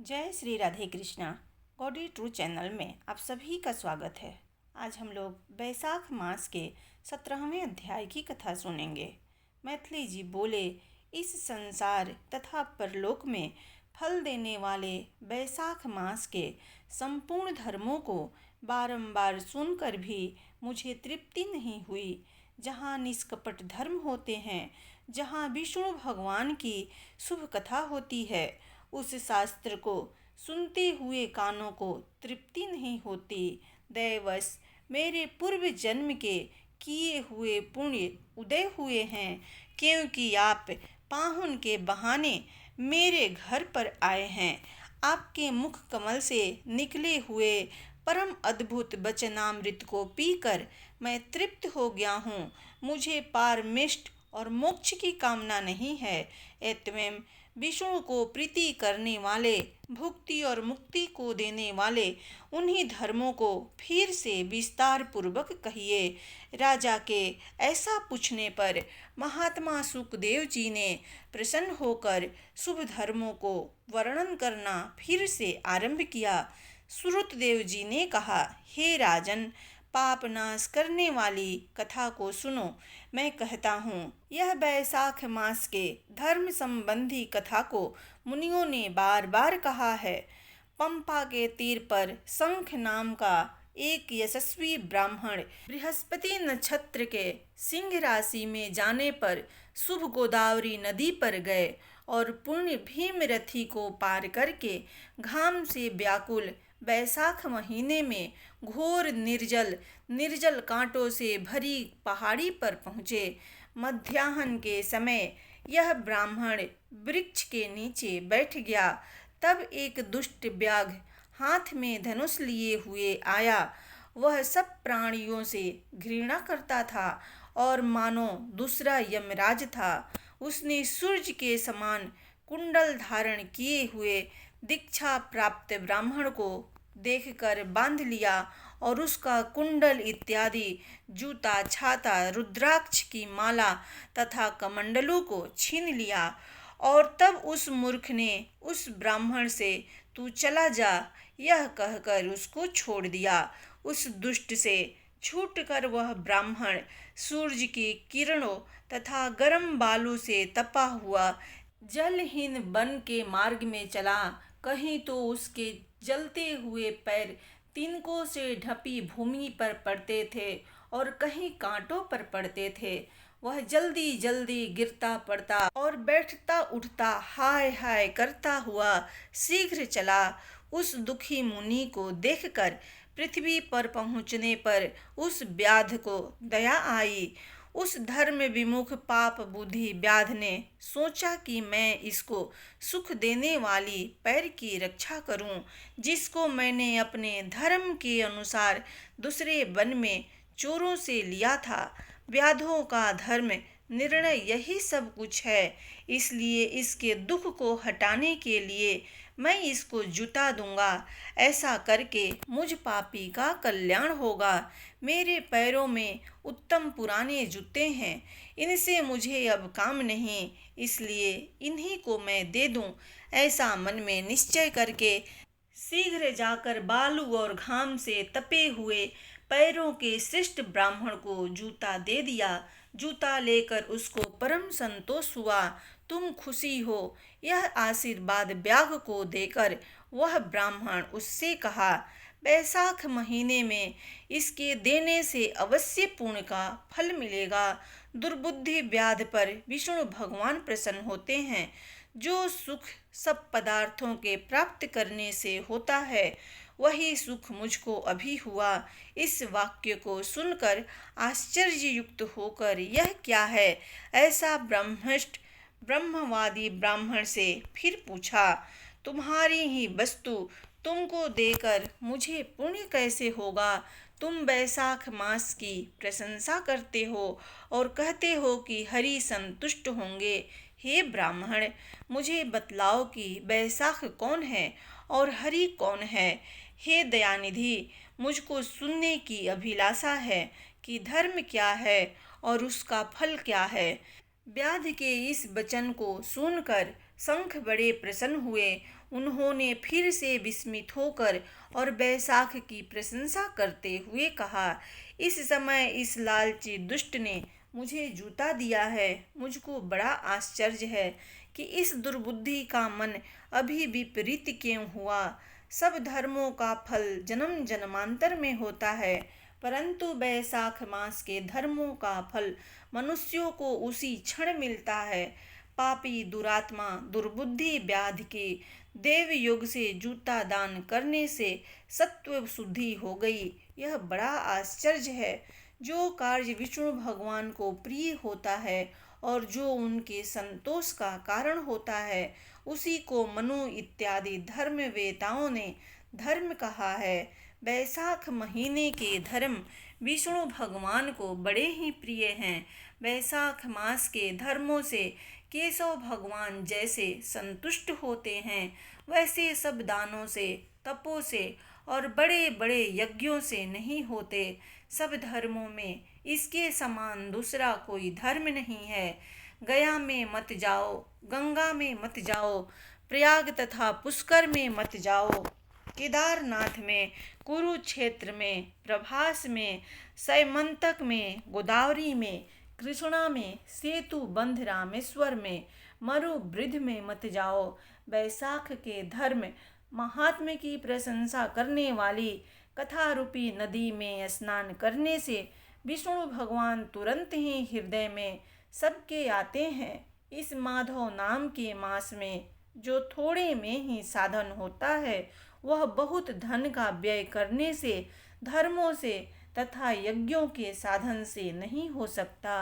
जय Shri Radhe Krishna. Gaudy true channel में आप सभी का स्वागत है। आज हम लोग बैसाख मास के 17वें अध्याय की कथा सुनेंगे। मैथिली जी बोले, इस संसार तथा परलोक में फल देने वाले बैसाख मास के संपूर्ण धर्मों को बारंबार सुनकर भी मुझे तृप्ति नहीं हुई। जहाँ निष्कपट धर्म होते हैं, जहाँ विष्णु भगवान की शुभ कथा होती है, उस शास्त्र को सुनते हुए कानों को तृप्ति नहीं होती। दैवश मेरे पूर्व जन्म के किए हुए पुण्य उदय हुए हैं, क्योंकि आप पाहुन के बहाने मेरे घर पर आए हैं। आपके मुख कमल से निकले हुए परम अद्भुत वचनामृत को पीकर मैं तृप्त हो गया हूँ। मुझे पारमिष्ट और मोक्ष की कामना नहीं है। एवं विष्णु को प्रीति करने वाले, भुक्ति और मुक्ति को देने वाले उन्हीं धर्मों को फिर से विस्तार पूर्वक कहिए। राजा के ऐसा पूछने पर महात्मा सुखदेव जी ने प्रसन्न होकर शुभ धर्मों को वर्णन करना फिर से आरंभ किया। श्रुतदेव जी ने कहा, हे राजन, पाप नाश करने वाली कथा को सुनो। मैं कहता हूँ, यह बैसाख मास के धर्म संबंधी कथा को मुनियों ने बार बार कहा है। पंपा के तीर पर शंख नाम का एक यशस्वी ब्राह्मण बृहस्पति नक्षत्र के सिंह राशि में जाने पर शुभ गोदावरी नदी पर गए और पुण्य भीमरथी को पार करके घाम से व्याकुल बैसाख महीने में घोर निर्जल कांटों से भरी पहाड़ी पर पहुँचे। मध्याह्न के समय यह ब्राह्मण वृक्ष के नीचे बैठ गया। तब एक दुष्ट व्याघ्र हाथ में धनुष लिए हुए आया। वह सब प्राणियों से घृणा करता था और मानो दूसरा यमराज था। उसने सूर्य के समान कुंडल धारण किए हुए दीक्षा प्राप्त ब्राह्मण को देखकर बांध लिया और उसका कुंडल इत्यादि जूता, छाता, रुद्राक्ष की माला तथा कमंडलों को छीन लिया। और तब उस मूर्ख ने उस ब्राह्मण से, तू चला जा, यह कहकर उसको छोड़ दिया। उस दुष्ट से छूटकर वह ब्राह्मण सूर्य की किरणों तथा गर्म बालू से तपा हुआ जलहीन वन के मार्ग में चला। कहीं तो उसके जलते हुए पैर तिनकों से ढपी भूमि पर पड़ते थे और कहीं कांटों पर पड़ते थे। वह जल्दी जल्दी गिरता पड़ता और बैठता उठता हाय हाय करता हुआ शीघ्र चला। उस दुखी मुनि को देखकर पृथ्वी पर पहुँचने पर उस व्याध को दया आई। उस धर्म विमुख पाप बुद्धि व्याध ने सोचा कि मैं इसको सुख देने वाली पैर की रक्षा करूं, जिसको मैंने अपने धर्म के अनुसार दूसरे वन में चोरों से लिया था। व्याधों का धर्म निर्णय यही सब कुछ है, इसलिए इसके दुख को हटाने के लिए मैं इसको जुटा दूंगा। ऐसा करके मुझ पापी का कल्याण होगा। मेरे पैरों में उत्तम पुराने जूते हैं, इनसे मुझे अब काम नहीं, इसलिए इन्हीं को मैं दे दूं। ऐसा मन में निश्चय करके शीघ्र जाकर बालू और घाम से तपे हुए पैरों के श्रेष्ठ ब्राह्मण को जूता दे दिया। जूता लेकर उसको परम संतोष हुआ। तुम खुशी हो, यह आशीर्वाद व्याघ्र को देकर वह ब्राह्मण उससे कहा, बैसाख महीने में इसके देने से अवश्य पुण्य का फल मिलेगा। दुर्बुद्धि व्याध पर विष्णु भगवान प्रसन्न होते हैं। जो सुख सब पदार्थों के प्राप्त करने से होता है, वही सुख मुझको अभी हुआ। इस वाक्य को सुनकर आश्चर्ययुक्त होकर यह क्या है, ऐसा ब्रह्मनिष्ठ ब्रह्मवादी ब्राह्मण से फिर पूछा। तुम्हारी ही वस्तु तुमको देकर मुझे पुण्य कैसे होगा? तुम बैसाख मास की प्रशंसा करते हो और कहते हो कि हरि संतुष्ट होंगे। हे ब्राह्मण, मुझे बतलाओ कि बैसाख कौन है और हरि कौन है। हे दयानिधि, मुझको सुनने की अभिलाषा है कि धर्म क्या है और उसका फल क्या है। व्याध के इस वचन को सुनकर शंख बड़े प्रसन्न हुए। उन्होंने फिर से विस्मित होकर और बैसाख की प्रशंसा करते हुए कहा, इस समय इस लालची दुष्ट ने मुझे जूता दिया है। मुझको बड़ा आश्चर्य है कि इस दुर्बुद्धि का मन अभी विपरीत क्यों हुआ। सब धर्मों का फल जन्म जन्मांतर में होता है, परंतु बैसाख मास के धर्मों का फल मनुष्यों को उसी क्षण मिलता है। पापी दुरात्मा दुर्बुद्धि व्याधि के देव योग से जूता दान करने से सत्व शुद्धि हो गई। यह बड़ा आश्चर्य है। जो कार्य विष्णु भगवान को प्रिय होता है और जो उनके संतोष का कारण होता है, उसी को मनु इत्यादि धर्मवेताओं ने धर्म कहा है। बैसाख महीने के धर्म विष्णु भगवान को बड़े ही प्रिय हैं। बैसाख मास के धर्मों से केशव भगवान जैसे संतुष्ट होते हैं, वैसे सब दानों से, तपों से और बड़े बड़े यज्ञों से नहीं होते। सब धर्मों में इसके समान दूसरा कोई धर्म नहीं है। गया में मत जाओ, गंगा में मत जाओ, प्रयाग तथा पुष्कर में मत जाओ, केदारनाथ में, कुरुक्षेत्र में, प्रभास में, सैमंतक में, गोदावरी में, कृष्णा में, सेतु बंध रामेश्वर में, मरु वृद्ध में मत जाओ। बैसाख के धर्म महात्म्य की प्रशंसा करने वाली कथा रूपी नदी में स्नान करने से विष्णु भगवान तुरंत ही हृदय में सबके आते हैं। इस माधव नाम के मास में जो थोड़े में ही साधन होता है, वह बहुत धन का व्यय करने से, धर्मों से तथा यज्ञों के साधन से नहीं हो सकता।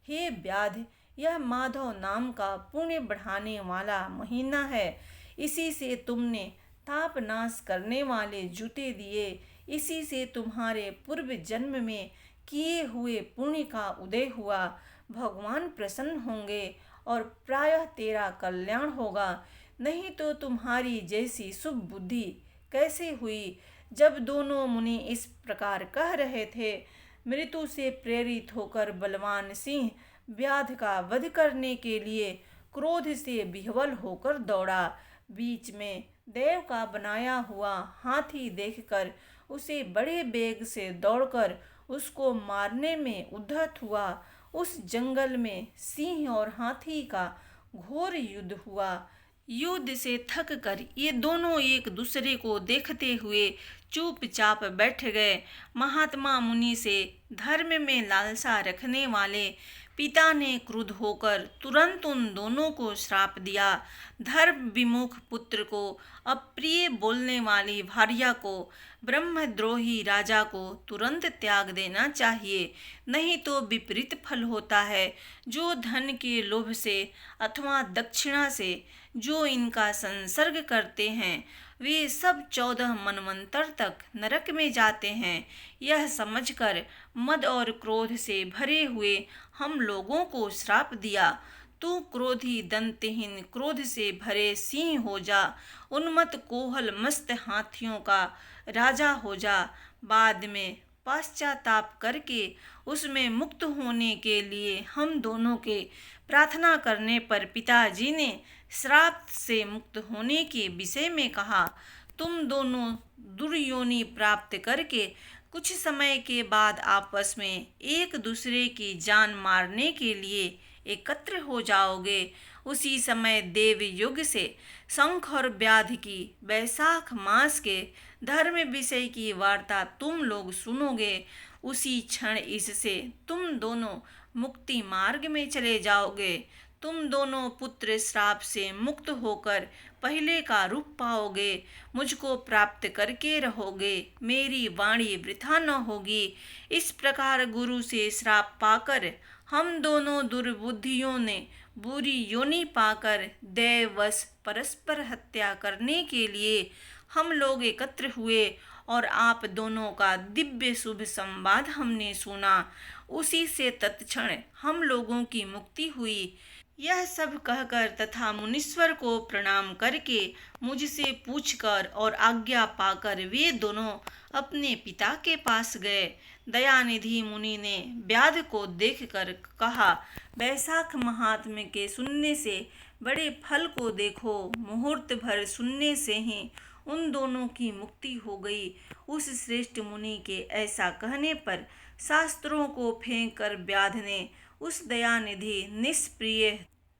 हे व्याध, यह माधव नाम का पुण्य बढ़ाने वाला महीना है। इसी से तुमने ताप नाश करने वाले जूते दिए। इसी से तुम्हारे पूर्व जन्म में किए हुए पुण्य का उदय हुआ। भगवान प्रसन्न होंगे और प्रायः तेरा कल्याण होगा। नहीं तो तुम्हारी जैसी शुभ बुद्धि कैसे हुई। जब दोनों मुनि इस प्रकार कह रहे थे, मृत्यु से प्रेरित होकर बलवान सिंह व्याध का वध करने के लिए क्रोध से विह्वल होकर दौड़ा। बीच में देव का बनाया हुआ हाथी देखकर उसे बड़े वेग से दौड़कर उसको मारने में उद्यत हुआ। उस जंगल में सिंह और हाथी का घोर युद्ध हुआ। युद्ध से थक कर ये दोनों एक दूसरे को देखते हुए चुपचाप बैठ गए। महात्मा मुनि से धर्म में लालसा रखने वाले पिता ने क्रुद्ध होकर तुरंत उन दोनों को श्राप दिया। धर्म विमुख पुत्र को, अप्रिय बोलने वाली भार्या को, ब्रह्मद्रोही राजा को तुरंत त्याग देना चाहिए, नहीं तो विपरीत फल होता है। जो धन के लोभ से अथवा दक्षिणा से जो इनका संसर्ग करते हैं, वे सब 14 मनवंतर तक नरक में जाते हैं। यह समझकर मद और क्रोध से भरे हुए हम लोगों को श्राप दिया। तू क्रोधी दंतहीन क्रोध से भरे सिंह हो जा, उन्मत्त कोहल मस्त हाथियों का राजा हो जा। बाद में पश्चाताप करके उसमें मुक्त होने के लिए हम दोनों के प्रार्थना करने पर पिताजी ने श्राप से मुक्त होने के विषय में कहा। तुम दोनों दुर्योनि प्राप्त करके कुछ समय के बाद आपस में एक दूसरे की जान मारने के लिए एकत्र हो जाओगे। उसी समय देव युग से शंख और व्याध की बैसाख मास के धर्म विषय की वार्ता तुम लोग सुनोगे। उसी क्षण इससे तुम दोनों मुक्ति मार्ग में चले जाओगे। तुम दोनों पुत्र श्राप से मुक्त होकर पहले का रूप पाओगे। मुझको प्राप्त करके रहोगे। मेरी वाणी वृथा न होगी। इस प्रकार गुरु से श्राप पाकर हम दोनों दुर्बुद्धियों ने बुरी योनि पाकर दैववश परस्पर हत्या करने के लिए हम लोग एकत्र हुए और आप दोनों का दिव्य शुभ संवाद हमने सुना। उसी से तत्क्षण हम लोगों की मुक्ति हुई। यह सब कहकर तथा मुनीश्वर को प्रणाम करके मुझसे पूछकर और आज्ञा पाकर वे दोनों अपने पिता के पास गए। दयानिधि मुनि ने व्याध को देखकर कहा, बैसाख महात्म्य के सुनने से बड़े फल को देखो, मुहूर्त भर सुनने से ही उन दोनों की मुक्ति हो गई। उस श्रेष्ठ मुनि के ऐसा कहने पर शास्त्रों को फेंक कर व्याध ने उस दयानिधि, निष्प्रिय,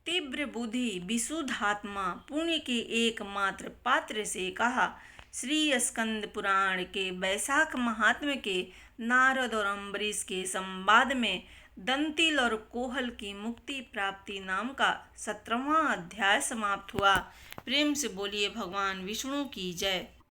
तीव्र बुद्धि, विशुद्धात्मा, पुण्य के एकमात्र पात्र से कहा। श्री स्कंद पुराण के वैशाख महात्म्य के नारद और अम्बरीश के संवाद में दंतिल और कोहल की मुक्ति प्राप्ति नाम का 17वां अध्याय समाप्त हुआ। प्रेम से बोलिए भगवान विष्णु की जय।